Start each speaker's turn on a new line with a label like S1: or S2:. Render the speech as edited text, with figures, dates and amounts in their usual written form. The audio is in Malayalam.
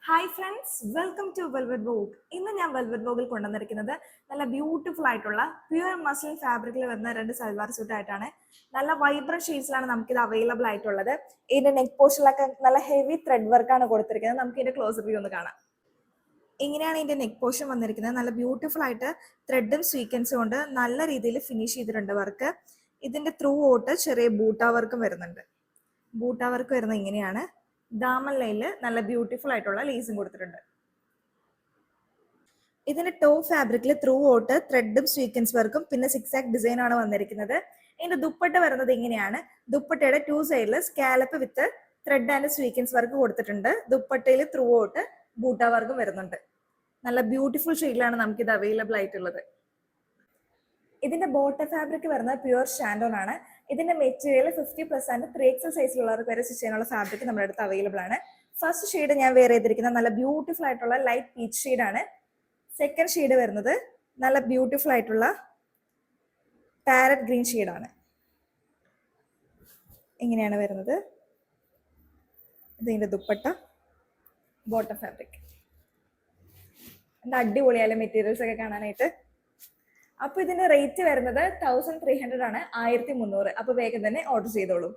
S1: Hi friends, welcome to Velvet Vogue. ഇന്ന് ഞാൻ വെൽവെറ്റ് വോഗിൽ കൊണ്ടുവന്നിരിക്കുന്നത് നല്ല ബ്യൂട്ടിഫുൾ ആയിട്ടുള്ള പ്യുവർ മസ്ലിൻ ഫാബ്രിക്കിൽ വരുന്ന രണ്ട് സൽവാർ സ്യൂട്ട് ആയിട്ടാണ്. നല്ല വൈബ്രന്റ് ഷെയ്ഡ്സിലാണ് നമുക്കിത് അവൈലബിൾ ആയിട്ടുള്ളത്. ഇതിന്റെ നെക്ക് പോർഷനിലൊക്കെ നല്ല ഹെവി ത്രെഡ് വർക്കാണ് കൊടുത്തിരിക്കുന്നത്. നമുക്ക് ഇതിന്റെ ക്ലോസ് വ്യൂ ഒന്ന് കാണാം. ഇങ്ങനെയാണ് ഇതിന്റെ നെക്ക് പോർഷൻ വന്നിരിക്കുന്നത്. നല്ല ബ്യൂട്ടിഫുൾ ആയിട്ട് ത്രെഡും സ്വീക്വൻസും കൊണ്ട് നല്ല രീതിയിൽ ഫിനിഷ് ചെയ്തിട്ടുണ്ട് വർക്ക്. ഇതിന്റെ ത്രൂ ഔട്ട് ചെറിയ ബൂട്ടാ വർക്കും വരുന്നുണ്ട്. ബൂട്ടാ വർക്ക് വരുന്നത് ഇങ്ങനെയാണ്. ദാമൻ ലൈനിൽ നല്ല ബ്യൂട്ടിഫുൾ ആയിട്ടുള്ള ലേസും കൊടുത്തിട്ടുണ്ട്. ഇതിന്റെ ടോപ്പ് ഫാബ്രിക്കിൽ ത്രൂ ഔട്ട് ത്രെഡും സ്വീക്വൻസ് വർക്കും പിന്നെ സിക്സാക് ഡിസൈൻ ആണ് വന്നിരിക്കുന്നത്. ഇതിന്റെ ദുപ്പട്ട വരുന്നത് ഇങ്ങനെയാണ്. ദുപ്പട്ടയുടെ ടു സൈഡിൽ scallop with thread and sequence work കൊടുത്തിട്ടുണ്ട്. ദുപ്പട്ടയിൽ ത്രൂ ഔട്ട് ബൂട്ടാ വർക്കും വരുന്നുണ്ട്. നല്ല ബ്യൂട്ടിഫുൾ ഷെയ്ഡിലാണ് നമുക്കിത് അവൈലബിൾ ആയിട്ടുള്ളത്. ഇതിന്റെ ബോട്ടം ഫാബ്രിക് വരുന്നത് പ്യുവർ ഷാൻഡോൺ ആണ്. ഇതിന്റെ മെറ്റീരിയൽ 50% 3XL സൈസിലുള്ളവർക്ക് വരെ സ്റ്റിച്ച് ചെയ്യാനുള്ള ഫാബ്രിക് നമ്മുടെ അടുത്ത് അവൈലബിൾ ആണ്. ഫസ്റ്റ് ഷെയ്ഡ് ഞാൻ വെയർ ചെയ്തിരിക്കുന്നത് നല്ല ബ്യൂട്ടിഫുൾ ആയിട്ടുള്ള ലൈറ്റ് പീച്ച് ഷെയ്ഡാണ്. സെക്കൻഡ് ഷെയ്ഡ് വരുന്നത് നല്ല ബ്യൂട്ടിഫുൾ ആയിട്ടുള്ള പാരറ്റ് ഗ്രീൻ ഷെയ്ഡാണ്. ഇങ്ങനെയാണ് വരുന്നത്. ഇതിന്റെ ദുപ്പട്ട, ബോട്ടം ഫാബ്രിക്. എന്താ അടിപൊളിയായാലും മെറ്റീരിയൽസ് ഒക്കെ കാണാനായിട്ട്. അപ്പൊ ഇതിന്റെ റേറ്റ് വരുന്നത് 1300 ആണ്, 1300. അപ്പൊ വേഗം തന്നെ ഓർഡർ ചെയ്തോളൂ.